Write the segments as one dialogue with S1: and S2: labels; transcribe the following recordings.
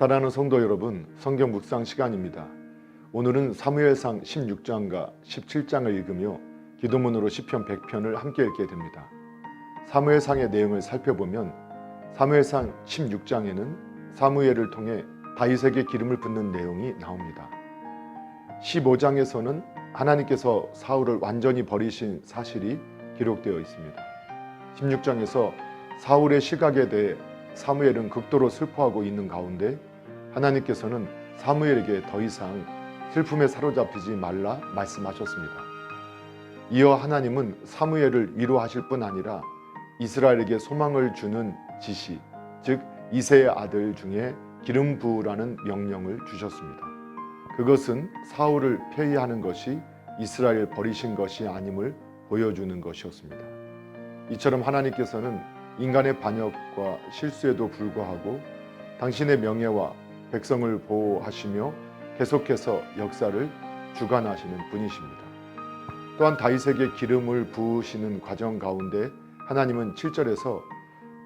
S1: 사랑하는 성도 여러분, 성경 묵상 시간입니다. 오늘은 사무엘상 16장과 17장을 읽으며 기도문으로 시편 100편을 함께 읽게 됩니다. 사무엘상의 내용을 살펴보면 사무엘상 16장에는 사무엘을 통해 다윗에게 기름을 붓는 내용이 나옵니다. 15장에서는 하나님께서 사울을 완전히 버리신 사실이 기록되어 있습니다. 16장에서 사울의 시각에 대해 사무엘은 극도로 슬퍼하고 있는 가운데 하나님께서는 사무엘에게 더 이상 슬픔에 사로잡히지 말라 말씀하셨습니다. 이어 하나님은 사무엘을 위로하실 뿐 아니라 이스라엘에게 소망을 주는 지시, 즉 이새의 아들 중에 기름 부으라는 명령을 주셨습니다. 그것은 사울을 폐위하는 것이 이스라엘 버리신 것이 아님을 보여주는 것이었습니다. 이처럼 하나님께서는 인간의 반역과 실수에도 불구하고 당신의 명예와 백성을 보호하시며 계속해서 역사를 주관하시는 분이십니다. 또한 다윗에게 기름을 부으시는 과정 가운데 하나님은 7절에서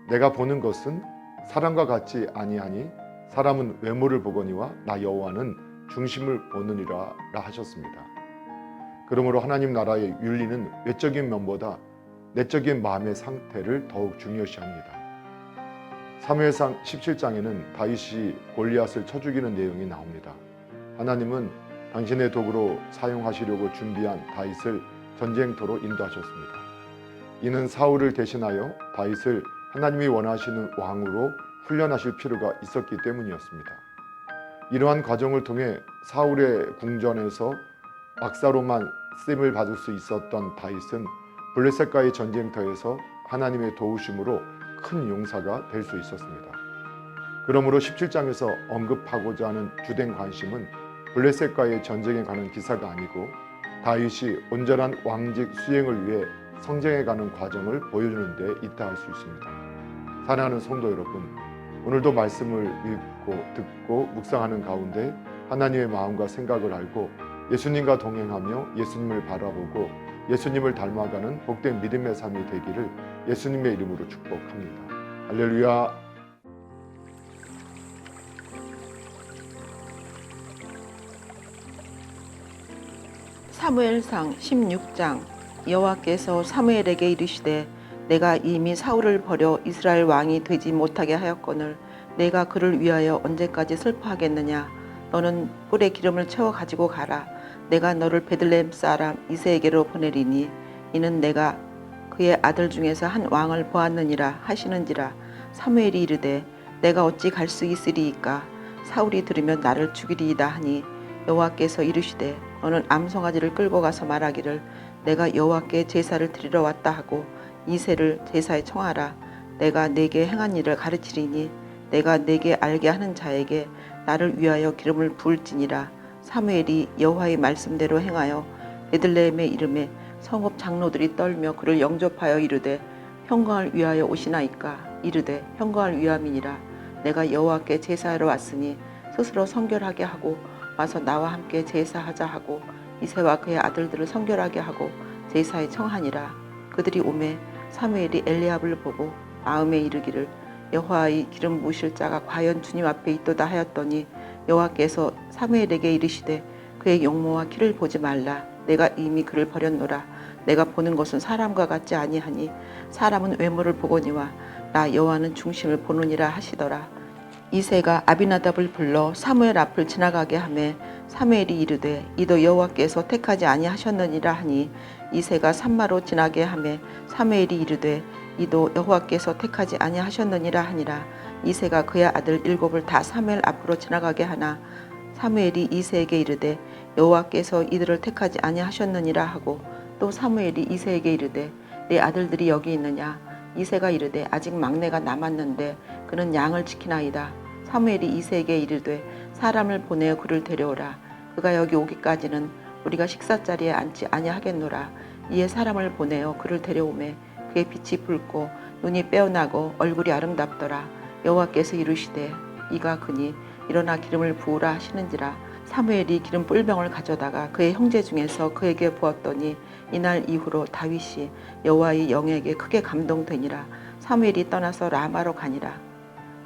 S1: 내가 보는 것은 사람과 같지 아니하니 사람은 외모를 보거니와 나 여호와는 중심을 보느니라 하셨습니다. 그러므로 하나님 나라의 윤리는 외적인 면보다 내적인 마음의 상태를 더욱 중요시합니다. 사무엘상 17장에는 다윗이 골리앗을 쳐 죽이는 내용이 나옵니다. 하나님은 당신의 도구로 사용하시려고 준비한 다윗을 전쟁터로 인도하셨습니다. 이는 사울을 대신하여 다윗을 하나님이 원하시는 왕으로 훈련하실 필요가 있었기 때문이었습니다. 이러한 과정을 통해 사울의 궁전에서 박사로만 쓰임을 받을 수 있었던 다윗은 블레셋과의 전쟁터에서 하나님의 도우심으로 큰 용사가 될 수 있었습니다. 그러므로 17장에서 언급하고자 하는 주된 관심은 블레셋과의 전쟁에 가는 기사가 아니고 다윗이 온전한 왕직 수행을 위해 성장해 가는 과정을 보여주는 데 있다 할 수 있습니다. 사랑하는 성도 여러분, 오늘도 말씀을 읽고 듣고 묵상하는 가운데 하나님의 마음과 생각을 알고 예수님과 동행하며 예수님을 바라보고 예수님을 닮아가는 복된 믿음의 삶이 되기를 예수님의 이름으로 축복합니다. 할렐루야.
S2: 사무엘상 16장. 여호와께서 사무엘에게 이르시되 내가 이미 사울을 버려 이스라엘 왕이 되지 못하게 하였거늘 내가 그를 위하여 언제까지 슬퍼하겠느냐. 너는 뿔에 기름을 채워 가지고 가라. 내가 너를 베들레헴 사람 이새에게로 보내리니 이는 내가 그의 아들 중에서 한 왕을 보았느니라 하시는지라. 사무엘이 이르되 내가 어찌 갈 수 있으리이까. 사울이 들으면 나를 죽이리이다 하니 여호와께서 이르시되 너는 암송아지를 끌고 가서 말하기를 내가 여호와께 제사를 드리러 왔다 하고 이새를 제사에 청하라. 내가 네게 행한 일을 가르치리니 내가 네게 알게 하는 자에게 나를 위하여 기름을 부을지니라. 사무엘이 여호와의 말씀대로 행하여 베들레헴의 이름에 성읍 장로들이 떨며 그를 영접하여 이르되 평강을 위하여 오시나이까. 이르되 평강을 위함이니라. 내가 여호와께 제사하러 왔으니 스스로 성결하게 하고 와서 나와 함께 제사하자 하고 이새와 그의 아들들을 성결하게 하고 제사에 청하니라. 그들이 오매 사무엘이 엘리압을 보고 마음에 이르기를 여호와의 기름 부으실 자가 과연 주님 앞에 있도다 하였더니 여호와께서 사무엘에게 이르시되 그의 용모와 키를 보지 말라. 내가 이미 그를 버렸노라. 내가 보는 것은 사람과 같지 아니하니 사람은 외모를 보거니와 나 여호와는 중심을 보느니라 하시더라. 이새가 아비나답을 불러 사무엘 앞을 지나가게 하매 사무엘이 이르되 이도 여호와께서 택하지 아니하셨느니라 하니 이새가 산마로 지나게 하매 사무엘이 이르되 이도 여호와께서 택하지 아니하셨느니라 하니라. 이새가 그의 아들 7을 다 사무엘 앞으로 지나가게 하나 사무엘이 이새에게 이르되 여호와께서 이들을 택하지 아니하셨느니라 하고 또 사무엘이 이새에게 이르되 내 아들들이 여기 있느냐. 이새가 이르되 아직 막내가 남았는데 그는 양을 지키나이다. 사무엘이 이새에게 이르되 사람을 보내어 그를 데려오라. 그가 여기 오기까지는 우리가 식사자리에 앉지 아니하겠노라. 이에 사람을 보내어 그를 데려오매 그의 빛이 붉고 눈이 빼어나고 얼굴이 아름답더라. 여호와께서 이르시되 이가 그니 일어나 기름을 부으라 하시는지라. 사무엘이 기름 뿔병을 가져다가 그의 형제 중에서 그에게 부었더니 이날 이후로 다윗이 여호와의 영에게 크게 감동되니라. 사무엘이 떠나서 라마로 가니라.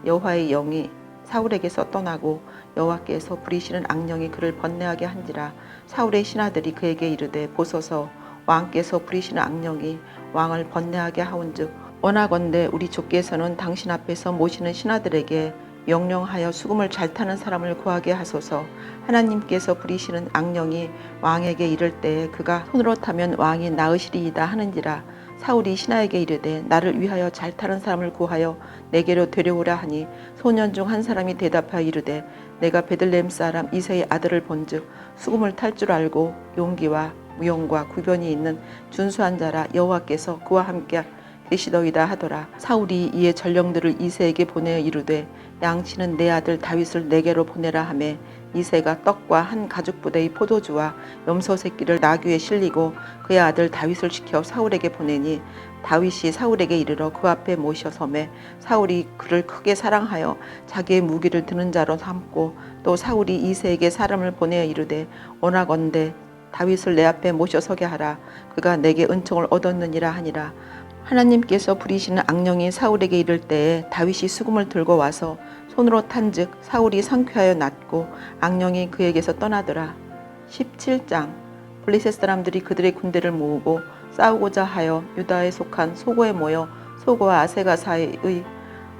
S2: 여호와의 영이 사울에게서 떠나고 여호와께서 부리시는 악령이 그를 번뇌하게 한지라. 사울의 신하들이 그에게 이르되 보소서 왕께서 부리시는 악령이 왕을 번뇌하게 하온즉 원하건대 우리 주께서는 당신 앞에서 모시는 신하들에게 명령하여 수금을 잘 타는 사람을 구하게 하소서. 하나님께서 부리시는 악령이 왕에게 이를 때에 그가 손으로 타면 왕이 나으시리이다 하는지라. 사울이 신하에게 이르되 나를 위하여 잘 타는 사람을 구하여 내게로 데려오라 하니 소년 중 한 사람이 대답하여 이르되 내가 베들레헴 사람 이새의 아들을 본즉 수금을 탈 줄 알고 용기와 무용과 구변이 있는 준수한 자라. 여호와께서 그와 함께 계시더이다 하더라. 사울이 이에 전령들을 이새에게 보내어 이르되 양치는 내 아들 다윗을 내게로 보내라 하매 이새가 떡과 한 가죽 부대의 포도주와 염소 새끼를 나귀에 실리고 그의 아들 다윗을 시켜 사울에게 보내니 다윗이 사울에게 이르러 그 앞에 모셔서매 사울이 그를 크게 사랑하여 자기의 무기를 드는 자로 삼고 또 사울이 이새에게 사람을 보내어 이르되 원하건대 다윗을 내 앞에 모셔서게 하라. 그가 내게 은총을 얻었느니라 하니라. 하나님께서 부리시는 악령이 사울에게 이를 때에 다윗이 수금을 들고 와서 손으로 탄즉 사울이 상쾌하여 낫고 악령이 그에게서 떠나더라. 17장. 블레셋 사람들이 그들의 군대를 모으고 싸우고자 하여 유다에 속한 소고에 모여 소고와 아세가 사이의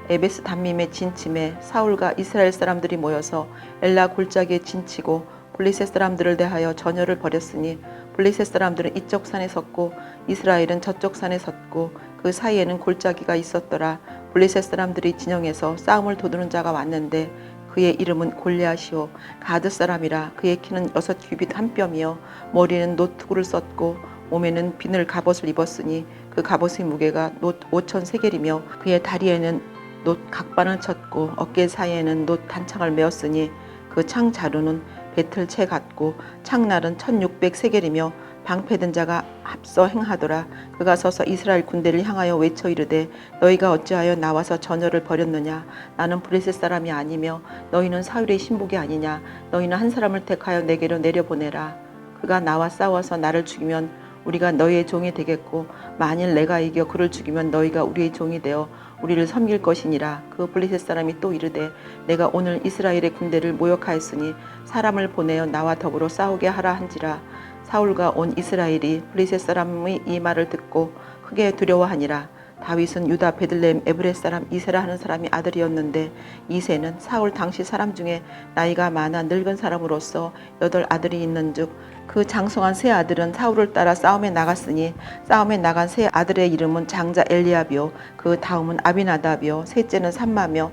S2: 에베스 담밈에 진침해 사울과 이스라엘 사람들이 모여서 엘라 골짜기에 진치고 블레셋 사람들을 대하여 전열을 벌였으니 블레셋 사람들은 이쪽 산에 섰고 이스라엘은 저쪽 산에 섰고 그 사이에는 골짜기가 있었더라. 블레셋 사람들이 진영에서 싸움을 도두는 자가 왔는데 그의 이름은 골리앗이요 가드 사람이라. 그의 키는 6규빗 한 뼘이요 머리는 노트구를 썼고 몸에는 비늘 갑옷을 입었으니 그 갑옷의 무게가 놋 5천 세겔이며 그의 다리에는 놋 각반을 쳤고 어깨 사이에는 놋 단창을 메었으니 그 창 자루는 배틀채 같고 창날은 1600 세겔이며 방패든 자가 합서 행하더라. 그가 서서 이스라엘 군대를 향하여 외쳐 이르되 너희가 어찌하여 나와서 전열을 벌였느냐. 나는 브레셋 사람이 아니며 너희는 사울의 신복이 아니냐. 너희는 한 사람을 택하여 내게로 내려보내라. 그가 나와 싸워서 나를 죽이면 우리가 너희의 종이 되겠고 만일 내가 이겨 그를 죽이면 너희가 우리의 종이 되어 우리를 섬길 것이니라. 그 블레셋 사람이 또 이르되 내가 오늘 이스라엘의 군대를 모욕하였으니 사람을 보내어 나와 더불어 싸우게 하라 한지라. 사울과 온 이스라엘이 블레셋 사람의 이 말을 듣고 크게 두려워하니라. 다윗은 유다 베들레헴 에브렛 사람 이새라 하는 사람이 아들이었는데 이새는 사울 당시 사람 중에 나이가 많아 늙은 사람으로서 8 아들이 있는즉 그 장성한 세 아들은 사울을 따라 싸움에 나갔으니 싸움에 나간 세 아들의 이름은 장자 엘리압이요 그 다음은 아비나답이요 셋째는 삼마며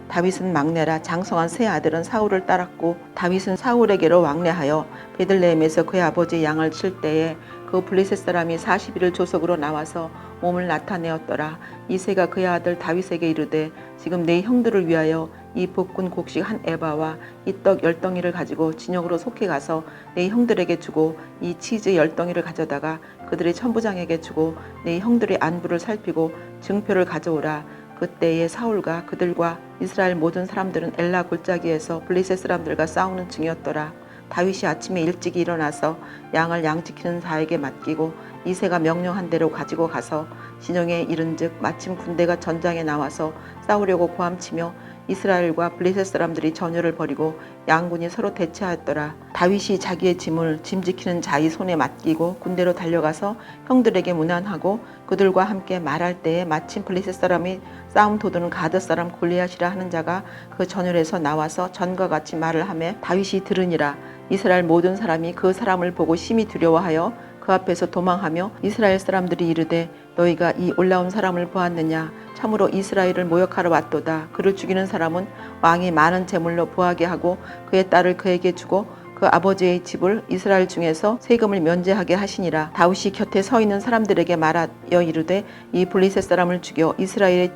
S2: 다윗은 막내라. 장성한 세 아들은 사울을 따랐고 다윗은 사울에게로 왕래하여 베들레헴에서 그의 아버지 양을 칠 때에 그 블레셋 사람이 40일을 조석으로 나와서 몸을 나타내었더라. 이새가 그의 아들 다윗에게 이르되 지금 내 형들을 위하여 이 볶은 곡식 한 에바와 이 떡 10덩이를 가지고 진영으로 속히 가서 내 형들에게 주고 이 치즈 10덩이를 가져다가 그들의 천부장에게 주고 내 형들의 안부를 살피고 증표를 가져오라. 그때에 사울과 그들과 이스라엘 모든 사람들은 엘라 골짜기에서 블레셋 사람들과 싸우는 중이었더라. 다윗이 아침에 일찍이 일어나서 양을 양지키는 자에게 맡기고 이새가 명령한 대로 가지고 가서 진영에 이른즉 마침 군대가 전장에 나와서 싸우려고 고함치며 이스라엘과 블레셋 사람들이 전열을 벌이고 양군이 서로 대치하였더라. 다윗이 자기의 짐을 짐 지키는 자의 손에 맡기고 군대로 달려가서 형들에게 문안하고 그들과 함께 말할 때에 마침 블레셋 사람이 싸움 도두는 가드 사람 골리앗이라 하는 자가 그 전열에서 나와서 전과 같이 말을 하며 다윗이 들으니라. 이스라엘 모든 사람이 그 사람을 보고 심히 두려워하여 그 앞에서 도망하며 이스라엘 사람들이 이르되 너희가 이 올라온 사람을 보았느냐. 참으로 이스라엘을 모욕하러 왔도다. 그를 죽이는 사람은 왕이 많은 제물로 보하게 하고 그의 딸을 그에게 주고 그 아버지의 집을 이스라엘 중에서 세금을 면제하게 하시니라. 다윗이 곁에 서 있는 사람들에게 말하여 이르되 이 블레셋 사람을 죽여 이스라엘의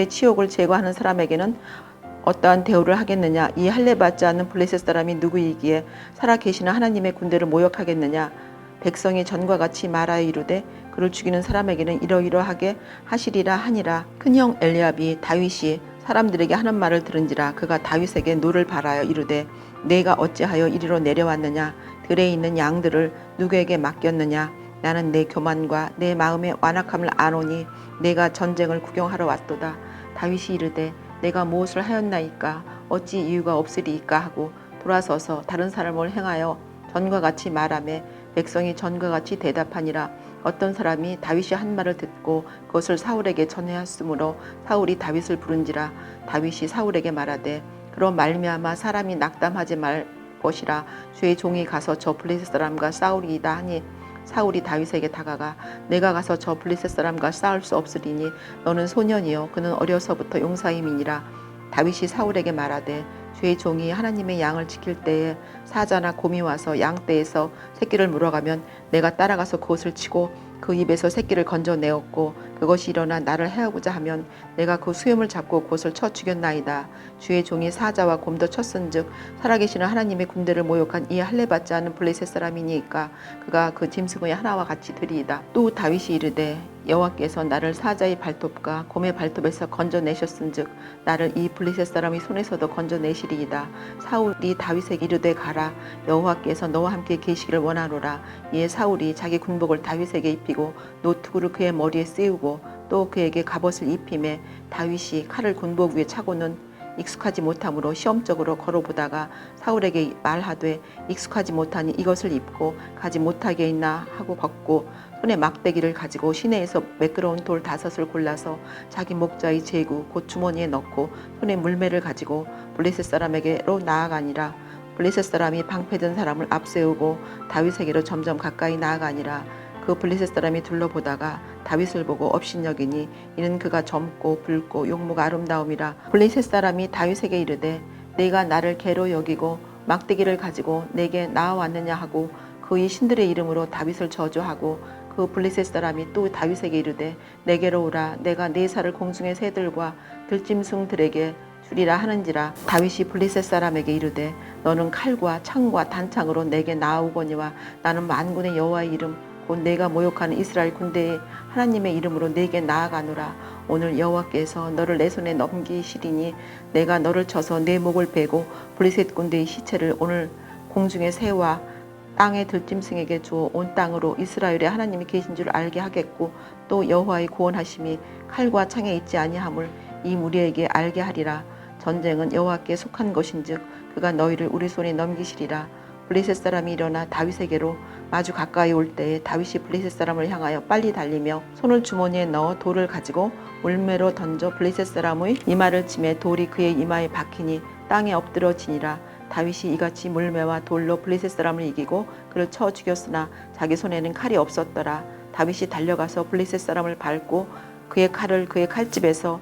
S2: 치욕을 제거하는 사람에게는 어떠한 대우를 하겠느냐. 이 할례 받지 않는 블레셋 사람이 누구이기에 살아계시는 하나님의 군대를 모욕하겠느냐. 백성이 전과 같이 말하여 이르되 그를 죽이는 사람에게는 이러이러하게 하시리라 하니라. 큰형 엘리압이 다윗이 사람들에게 하는 말을 들은지라. 그가 다윗에게 노를 바라여 이르되 내가 어찌하여 이리로 내려왔느냐. 들에 있는 양들을 누구에게 맡겼느냐. 나는 내 교만과 내 마음의 완악함을 아노니 내가 전쟁을 구경하러 왔도다. 다윗이 이르되 내가 무엇을 하였나이까. 어찌 이유가 없으리이까 하고 돌아서서 다른 사람을 행하여 전과 같이 말하매 백성이 전과 같이 대답하니라. 어떤 사람이 다윗이 한 말을 듣고 그것을 사울에게 전해하였으므로 사울이 다윗을 부른지라. 다윗이 사울에게 말하되 그런 말미암아 사람이 낙담하지 말 것이라. 주의 종이 가서 저 블레셋 사람과 싸우리이다 하니 사울이 다윗에게 다가가 내가 가서 저 블레셋 사람과 싸울 수 없으리니 너는 소년이요 그는 어려서부터 용사임이니라. 다윗이 사울에게 말하되 주의 종이 하나님의 양을 지킬 때에 사자나 곰이 와서 양떼에서 새끼를 물어가면 내가 따라가서 그것을 치고 그 입에서 새끼를 건져내었고 그것이 일어나 나를 해하고자 하면 내가 그 수염을 잡고 그것을 쳐 죽였나이다. 주의 종이 사자와 곰도 쳤은즉 살아계시는 하나님의 군대를 모욕한 이 할례받지 않은 블레셋 사람이니까 그가 그 짐승의 하나와 같이 되리이다. 또 다윗이 이르되 여호와께서 나를 사자의 발톱과 곰의 발톱에서 건져내셨은즉 나를 이 블레셋 사람의 손에서도 건져내시리이다. 사울이 다윗에게 이르되 가라. 여호와께서 너와 함께 계시기를 원하노라. 이에 사울이 자기 군복을 다윗에게 입히고 노투구를 그의 머리에 씌우고 또 그에게 갑옷을 입히매 다윗이 칼을 군복 위에 차고는 익숙하지 못함으로 시험적으로 걸어보다가 사울에게 말하되 익숙하지 못하니 이것을 입고 가지 못하게 있나 하고 벗고 손에 막대기를 가지고 시내에서 매끄러운 돌 5을 골라서 자기 목자의 제구 곧 주머니에 넣고 손에 물매를 가지고 블레셋 사람에게로 나아가니라. 블레셋 사람이 방패든 사람을 앞세우고 다윗에게로 점점 가까이 나아가니라. 그 블레셋 사람이 둘러보다가 다윗을 보고 업신여기니 이는 그가 젊고 붉고 용모가 아름다움이라. 블레셋 사람이 다윗에게 이르되 내가 나를 개로 여기고 막대기를 가지고 내게 나아왔느냐 하고 그의 신들의 이름으로 다윗을 저주하고 그 블레셋 사람이 또 다윗에게 이르되 내게로 오라. 내가 네 살을 공중의 새들과 들짐승들에게 주리라 하는지라. 다윗이 블레셋 사람에게 이르되 너는 칼과 창과 단창으로 내게 나아오거니와 나는 만군의 여호와의 이름 곧 내가 모욕하는 이스라엘 군대의 하나님의 이름으로 내게 나아가노라. 오늘 여호와께서 너를 내 손에 넘기시리니 내가 너를 쳐서 내 목을 베고 블레셋 군대의 시체를 오늘 공중의 새와 땅의 들짐승에게 주어 온 땅으로 이스라엘의 하나님이 계신 줄 알게 하겠고 또 여호와의 구원하심이 칼과 창에 있지 아니함을 이 무리에게 알게 하리라. 전쟁은 여호와께 속한 것인즉 그가 너희를 우리 손에 넘기시리라. 블레셋 사람이 일어나 다윗에게로 마주 가까이 올 때에 다윗이 블레셋 사람을 향하여 빨리 달리며 손을 주머니에 넣어 돌을 가지고 물매로 던져 블레셋 사람의 이마를 치매 돌이 그의 이마에 박히니 땅에 엎드러지니라. 다윗이 이같이 물매와 돌로 블레셋 사람을 이기고 그를 쳐 죽였으나 자기 손에는 칼이 없었더라. 다윗이 달려가서 블레셋 사람을 밟고 그의 칼을 그의 칼집에서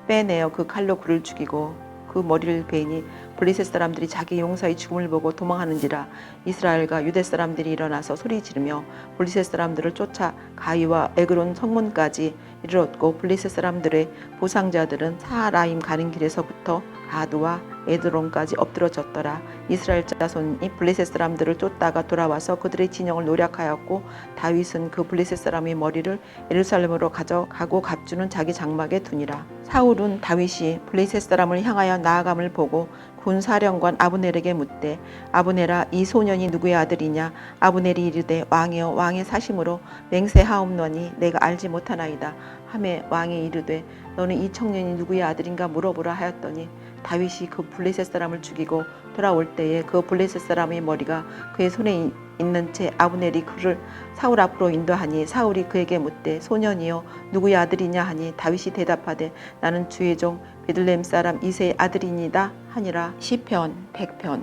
S2: 빼내어 그 칼로 그를 죽이고 그 머리를 베니 블레셋 사람들이 자기 용사의 죽음을 보고 도망하는지라. 이스라엘과 유대 사람들이 일어나서 소리 지르며 블레셋 사람들을 쫓아 가이와 에그론 성문까지 이르렀고 블레셋 사람들의 부상자들은 사하라임 가는 길에서부터 가드와 에드론까지 엎드러졌더라. 이스라엘 자손이 블레셋 사람들을 쫓다가 돌아와서 그들의 진영을 노략하였고 다윗은 그 블레셋 사람의 머리를 예루살렘으로 가져가고 갑주는 자기 장막에 두니라. 사울은 다윗이 블레셋 사람을 향하여 나아감을 보고 군사령관 아브넬에게 묻되 아브넬아 이 소년이 누구의 아들이냐. 아브넬이 이르되 왕이여 왕의 사심으로 맹세하옵노니 내가 알지 못하나이다 하매 왕이 이르되 너는 이 청년이 누구의 아들인가 물어보라 하였더니 다윗이 그 블레셋 사람을 죽이고 돌아올 때에 그 블레셋 사람의 머리가 그의 손에 있는 채 아브넬이 그를 사울 앞으로 인도하니 사울이 그에게 묻되 소년이여 누구의 아들이냐 하니 다윗이 대답하되 나는 주의 종 베들레헴 사람 이새의 아들이니다 하니라. 시편 100편.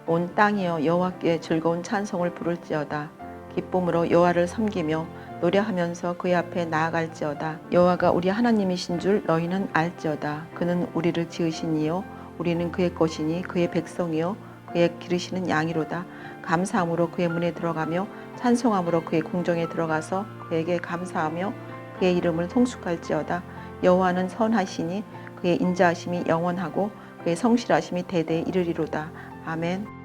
S2: 온 땅이여 여호와께 즐거운 찬송을 부를지어다. 기쁨으로 여호와를 섬기며 노래하면서 그의 앞에 나아갈지어다. 여호와가 우리 하나님이신 줄 너희는 알지어다. 그는 우리를 지으신 이요 우리는 그의 것이니 그의 백성이요 그의 기르시는 양이로다. 감사함으로 그의 문에 들어가며 찬송함으로 그의 궁정에 들어가서 그에게 감사하며 그의 이름을 송축할지어다. 여호와는 선하시니 그의 인자하심이 영원하고 그의 성실하심이 대대에 이르리로다. 아멘.